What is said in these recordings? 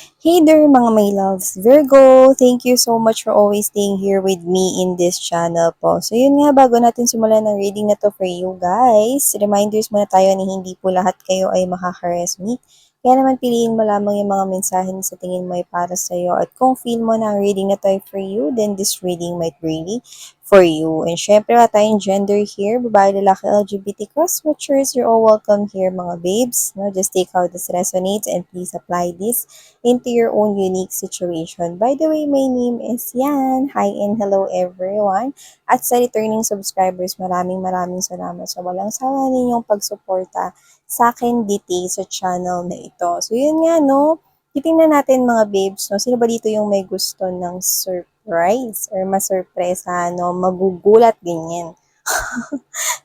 Hey there mga my loves, Virgo! Thank you so much for always staying here with me in this channel po. So yun nga, bago natin simulan ng reading na to for you guys, reminders muna tayo na hindi po lahat kayo ay makaka-resonate. Kaya naman piliin mo lamang yung mga mensahe na sa tingin mo ay para sa'yo. At kung feel mo na ang reading na to ay for you, then this reading might really for you. And syempre, wala tayong gender here, babae, lalaki, LGBT, cross-watchers, you're all welcome here mga babes. No? Just take how this resonates and please apply this into your own unique situation. By the way, my name is Yan. Hi and hello everyone. At sa returning subscribers, maraming salamat sa walang sawa ninyong pagsuporta sa akin dito sa channel na ito. So yun nga no, titingnan natin mga babes, no? Sino ba dito yung may gusto ng surprise or masurpresa, no? Magugulat ganyan.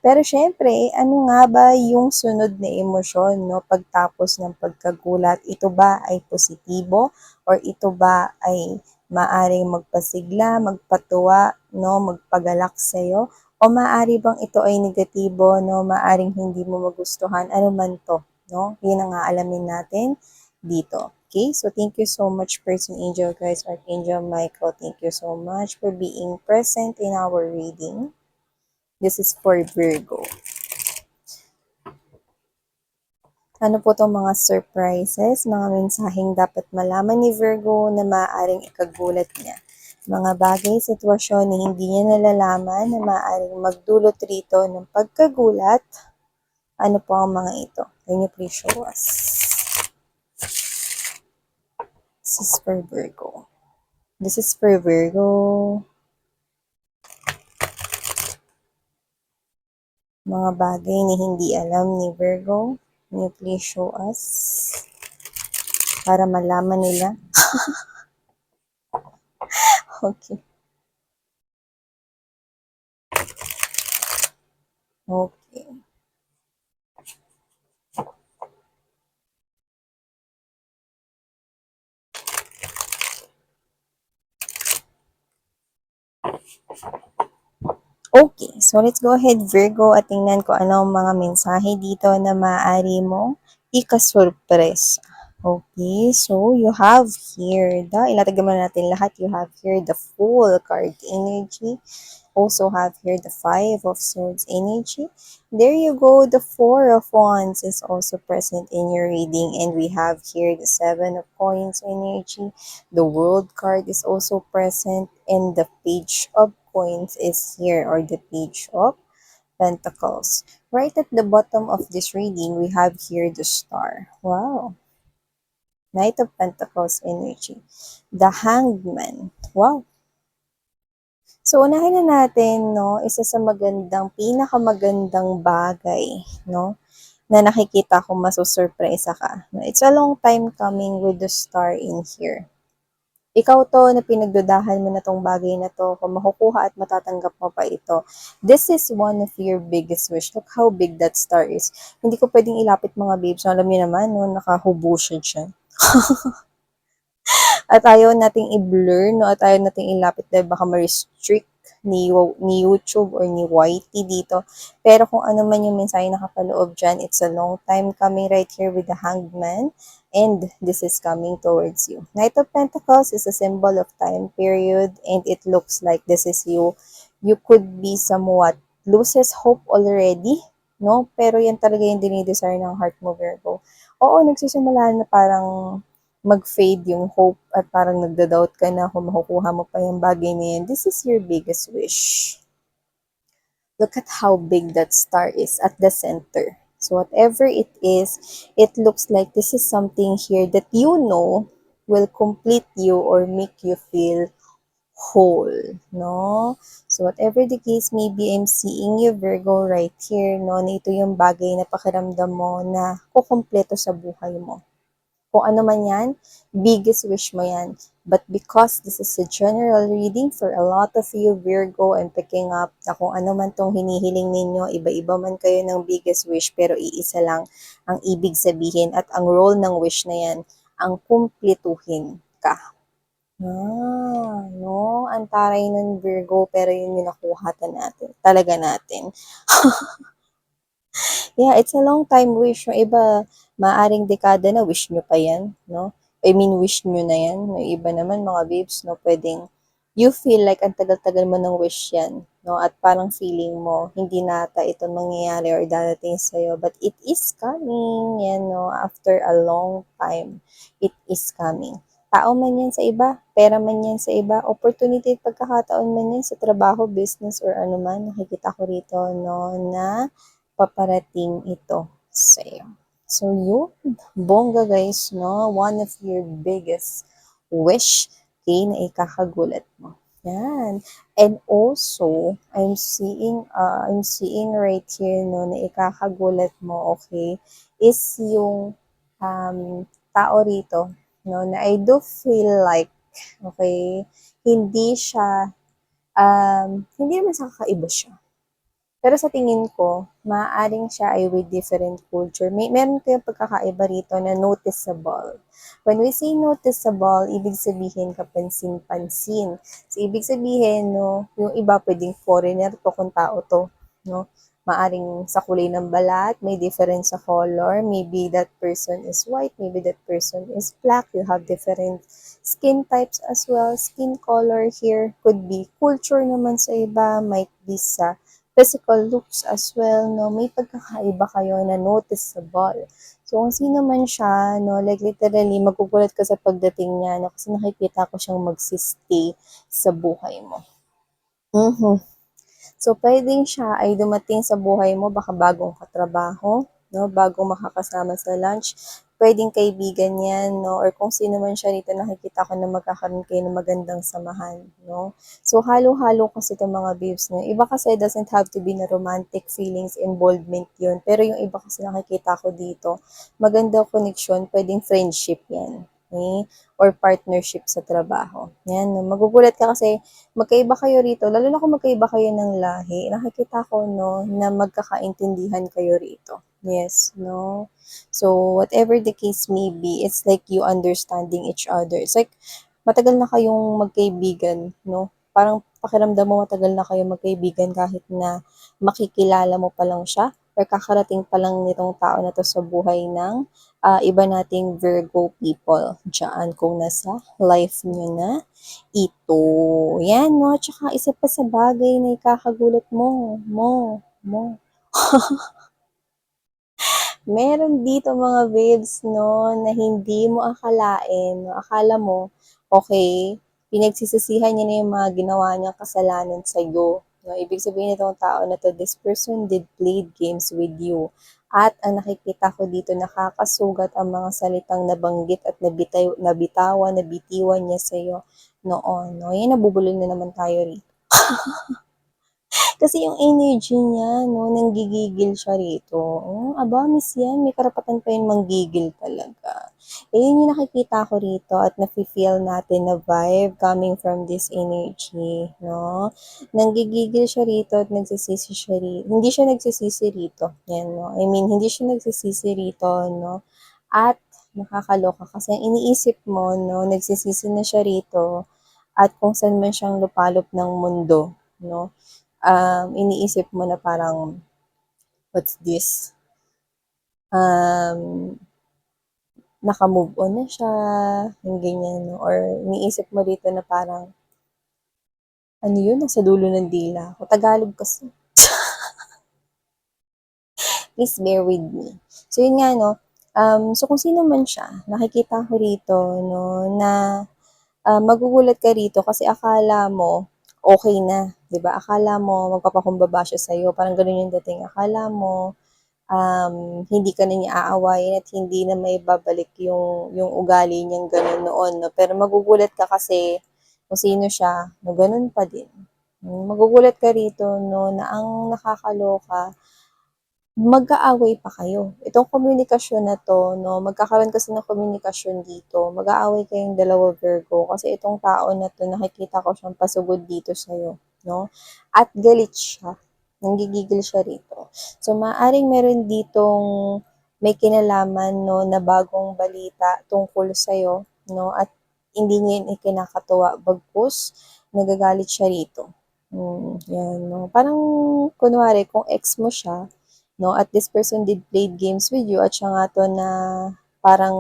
Pero syempre, ano nga ba yung sunod na emosyon, no, pagtapos ng pagkagulat? Ito ba ay positibo or ito ba ay maaring magpasigla, magpatuwa, no, magpagalak sa'yo? O maaari bang ito ay negatibo, no, maaring hindi mo magustuhan, ano man to, no? Yun ang aalamin natin dito. Okay, so thank you so much, Person Angel, guys, Archangel Michael. Thank you so much for being present in our reading. This is for Virgo. Ano po itong mga surprises, mga mensaheng dapat malaman ni Virgo na maaaring ikagulat niya. Mga bagay, sitwasyon na hindi niya nalalaman na maaaring magdulot rito ng pagkagulat. Ano po ang mga ito? Can you please show us? This is for Virgo. This is for Virgo. Mga bagay na hindi alam ni Virgo. Can you please show us? Para malaman nila. Okay. Okay. Okay, so let's go ahead Virgo at tingnan ko ano ang mga mensahe dito na maaari mong ikasurpresa. Okay, so you have here ilatag naman natin lahat. You have here the Fool card energy. Also have here the Five of Swords energy. There you go, the Four of Wands is also present in your reading, and we have here the Seven of Coins energy. The World card is also present, and the Page of Coins is here, or the Page of Pentacles. Right at the bottom of this reading, we have here the Star. Wow. Knight of Pentacles energy. The Hanged Man. Wow. So, unahin na natin, no, isa sa pinakamagandang bagay, no, na nakikita ko masusurpresa ka. No, it's a long time coming with the Star in here. Ikaw to na pinagdudahan mo na tong bagay na to, kung makukuha at matatanggap mo pa ito. This is one of your biggest wish. Look how big that star is. Hindi ko pwedeng ilapit mga babes. Alam niyo naman, no, nakahubusod siya. At ayaw nating i-blur, no, at ayaw nating ilapit dahil baka ma-restrict ni YouTube or ni YT dito. Pero kung ano man yung mensahe nakapaloob dyan, it's a long time coming right here with the Hanged Man. And this is coming towards you. Knight of Pentacles is a symbol of time period, and it looks like this is you. You could be somewhat loses hope already, no? Pero yan talaga yung dinidesire ng heart mo, Virgo. Oo, nagsisimula na parang mag-fade yung hope at parang nagda-doubt ka na kung makukuha mo pa yung bagay na yan. This is your biggest wish. Look at how big that star is at the center. So whatever it is, it looks like this is something here that you know will complete you or make you feel whole, no? So whatever the case may be, I'm seeing you, Virgo, right here, no? Na ito yung bagay na pakiramdam mo na kukumpleto sa buhay mo. Kung ano man yan, biggest wish mo yan. But because this is a general reading for a lot of you, Virgo, I'm picking up na kung ano man tong hinihiling ninyo, iba-iba man kayo ng biggest wish, pero iisa lang ang ibig sabihin at ang role ng wish na yan, ang kumpletuhin ka. No, ang taray nun Virgo, pero yun yung nakuha natin, talaga natin. Yeah, it's a long time wish. Yung iba, maaring dekada na wish nyo pa yan, no? I mean, wish nyo na yan. No, iba naman mga babes, no, pwedeng you feel like ang tagal-tagal mo ng wish yan, no, at parang feeling mo, hindi na ata ito mangyayari or dadating sa'yo, but it is coming, yan, no, after a long time, it is coming. Tao man yan sa iba, pera man yan sa iba, opportunity at pagkakataon man yan sa trabaho, business, or ano man, nakikita ko rito, no, na paparating ito sa'yo. So, yun, bongga guys, no, one of your biggest wish, okay, na ikakagulat mo. Yan. And also, I'm seeing right here, no, na ikakagulat mo, okay, is yung tao rito, no, na I do feel like, okay, hindi siya, hindi naman sa kakaiba siya. Pero sa tingin ko, maaaring siya ay with different culture. Meron kayong pagkakaiba rito na noticeable. When we say noticeable, ibig sabihin kapansin-pansin. So, ibig sabihin, no, yung iba pwedeng foreigner to kung tao to. No? Maaring sa kulay ng balat, may difference sa color. Maybe that person is white, maybe that person is black. You have different skin types as well. Skin color here could be culture naman sa iba, might be sa physical looks as well, no, may pagkakaiba kayo na noticeable. So, kung sino man siya, no, like literally, magugulat ka sa pagdating niya, no, kasi nakikita ko siyang magsistay sa buhay mo. Mm-hmm. So, pwedeng siya ay dumating sa buhay mo, baka bagong katrabaho, no, bagong makakasama sa lunch, pwedeng kaibigan yan, no, or kung sino man siya rito, nakikita ko na magkakaroon kayo ng magandang samahan, no. So, halo-halo kasi itong mga babes, no. Iba kasi doesn't have to be na romantic feelings, involvement yun, pero yung iba kasi nakikita ko dito, magandang connection, pwedeng friendship yan, okay? Or partnership sa trabaho. Yan, no? Magugulat ka kasi magkaiba kayo rito, lalo na kung magkaiba kayo ng lahi, nakikita ko, no, na magkakaintindihan kayo rito. Yes, no? So, whatever the case may be, it's like you understanding each other. It's like, matagal na kayong magkaibigan, no? Parang pakiramdam mo matagal na kayong magkaibigan kahit na makikilala mo pa lang siya or kakarating pa lang nitong tao na to sa buhay ng iba nating Virgo people dyan kung nasa life nyo na ito. Yan, no? Tsaka isa pa sa bagay na ikakagulat mo. Meron dito mga babes, no, na hindi mo akalain, no? Akala mo, okay, pinagsisisihan niya na yung mga ginawa niyang kasalanan sa'yo. No? Ibig sabihin nitong tao na to, this person did played games with you. At ang nakikita ko dito, nakakasugat ang mga salitang nabanggit at nabitiwan niya sa'yo noon. No? Yan, nabubulol na naman tayo rito. Kasi yung energy niya, no, nanggigigil siya rito. Oh, aba, miss yan, may karapatan pa yun manggigil talaga. Eh, yun yung nakikita ko rito at nafe-feel natin na vibe coming from this energy, no? Nanggigigil siya rito at nagsisisi siya rito. Hindi siya nagsisisi rito. Yan, no? I mean, hindi siya nagsisisi rito, no? At nakakaloka kasi ang iniisip mo, no, nagsisisi na siya rito at kung saan man siyang lupalop ng mundo, no? Iniisip mo na parang, what's this? Um, naka-move on na siya, yung ganyan, no? Or iniisip mo dito na parang, ano yun, nasa dulo ng dila ko. Tagalog kasi. Please bear with me. So, yun nga, no? So, kung sino man siya, nakikita ko rito, no, na magugulat ka rito kasi akala mo, okay na, 'di ba? Akala mo magpapakumbaba siya sa'yo, parang gano'n yung dating. Akala mo, hindi ka na niya aawayin at hindi na may babalik yung ugali niyang gano'n noon, no? Pero magugulat ka kasi kung sino siya, no, gano'n pa din. Magugulat ka rito, no, na ang nakakaloka, mag-aaway pa kayo. Itong komunikasyon na to, no, magkakaroon kasi ng komunikasyon dito. Mag-aaway kayong dalawa Virgo kasi itong tao na to, nakikita ko siyang pasugod dito sa'yo, no? At galit siya. Nanggigigil siya rito. So, maaring meron ditong may kinalaman, no, na bagong balita tungkol sa'yo, no? At hindi niya yun ikinakatuwa. Bagkus, nagagalit siya rito. Yan, no? Parang, kunwari, kung ex mo siya, no, at this person did played games with you at siya nga to na parang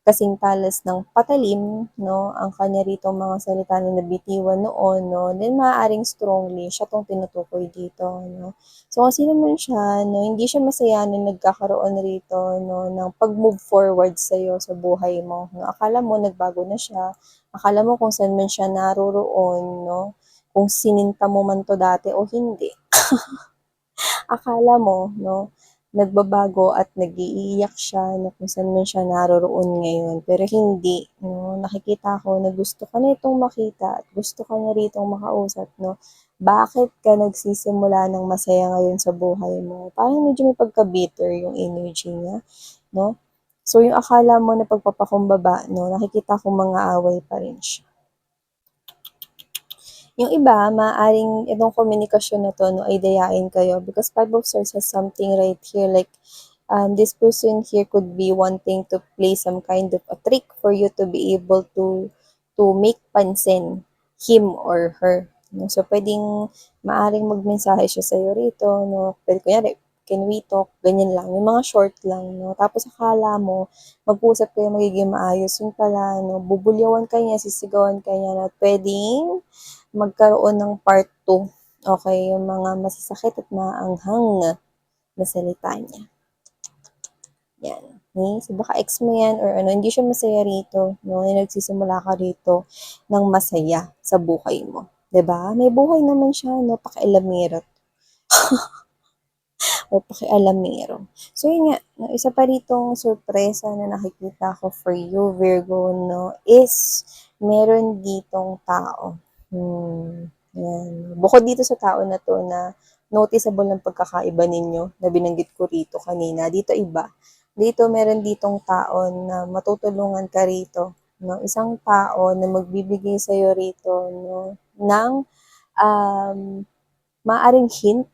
kasing talas ng patalim, no, ang kanya rito mga salita na nabitiwan noon, no, then maaaring strongly siya tong tinutukoy dito, no. So, kung sino man siya, no, hindi siya masaya na nagkakaroon rito, no, ng pag-move forward sa'yo sa buhay mo, no. Akala mo nagbago na siya, akala mo kung saan man siya naroroon, no, kung sininta mo man 'to dati o hindi. Akala mo 'no, nagbabago at nag-iiyak siya na kung saan man siya naroroon ngayon, pero hindi 'no. Nakikita ko na gusto ka nitong makita at gusto ka niya ritong makausap 'no. Bakit ka nagsisimula ng masaya ngayon sa buhay mo? Parang medyo may pagka-bitter yung energy niya 'no. So, yung akala mo na pagpapakumbaba 'no, nakikita ko mga away pa rin siya. Yung iba, maaaring itong komunikasyon na 'to 'no, ay dayain kayo because Five of Swords has something right here like, this person here could be wanting to play some kind of a trick for you to be able to make pansin him or her 'no. So, puwedeng maaaring magmensahe siya sa'yo rito 'no, puwede kunyari, "Can we talk?" Ganyan lang, yung mga short lang 'no. Tapos akala mo mag-uusap kayo magiging maayos, yun pala 'no, bubulyawan ka niya, sisigawan ka niya na puwedeng magkaroon ng part 2, okey, yung mga masasakit at maaanghang na salita niya, 'yan. Okay, so baka ex mo 'yan or ano, hindi siya masaya rito 'no, na nagsisimula ka rito ng masaya sa buhay mo, 'di ba? May buhay naman siya 'no, pakialamero or pakialamero. So yun nga 'no, isa pa ritong sorpresa na nakikita ko for you Virgo 'no, is meron ditong tao. 'Yan. Bukod dito sa tao na 'to na noticeable ng pagkakaiba ninyo na binanggit ko rito kanina, dito iba. Dito meron ditong tao na matutulungan ka rito 'no, isang tao na magbibigay sa'yo rito 'no, ng, um, maaaring hint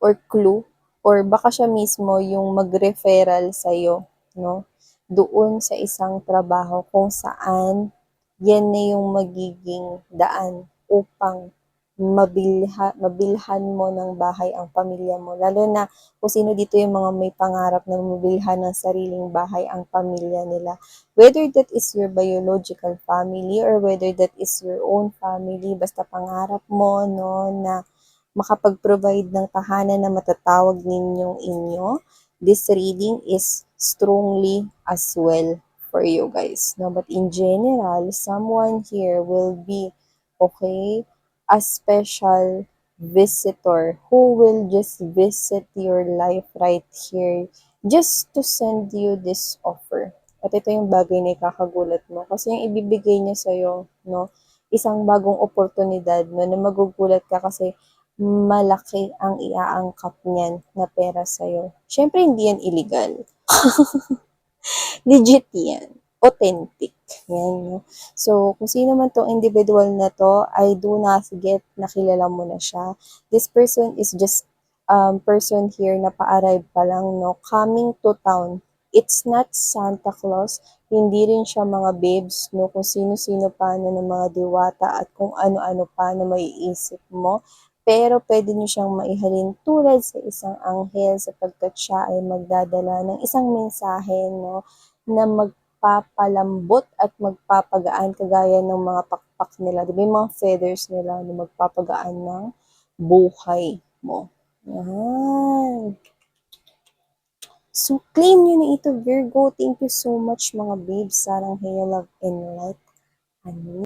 or clue or baka siya mismo yung mag-referral sa'yo 'no, doon sa isang trabaho kung saan yan na yung magiging daan upang mabilhan mo ng bahay ang pamilya mo. Lalo na kung sino dito yung mga may pangarap na mabilhan ng sariling bahay ang pamilya nila. Whether that is your biological family or whether that is your own family, basta pangarap mo no na makapag-provide ng tahanan na matatawag ninyong inyo, this reading is strongly as well for you guys. No? But in general, someone here will be, okay, a special visitor who will just visit your life right here just to send you this offer. At ito yung bagay na ikakagulat mo. Kasi yung ibibigay niya sa'yo, no, isang bagong oportunidad no, na magugulat ka kasi malaki ang iaangkat niyan na pera sa'yo. Siyempre, hindi yan illegal. Legit yan. Authentic. Yan, no? So, kung sino man tong individual na to, I do not get na kilala mo na siya. This person is just person here na pa-arrive pa lang, no? Coming to town. It's not Santa Claus. Hindi rin siya mga babes, no? Kung sino-sino pa na ng mga diwata at kung ano-ano pa na maiisip mo. Pero pwede niyo siyang maihalin tulad sa isang anghel sapagkat siya ay magdadala ng isang mensahe, no? Na magpapalambot at magpapagaan kagaya ng mga pakpak nila, 'di ba yung mga feathers nila na magpapagaan ng buhay mo. Yan. So, claim nyo na ito, Virgo. Thank you so much, mga babes. Sarang Hair, Love, and Light. Ano?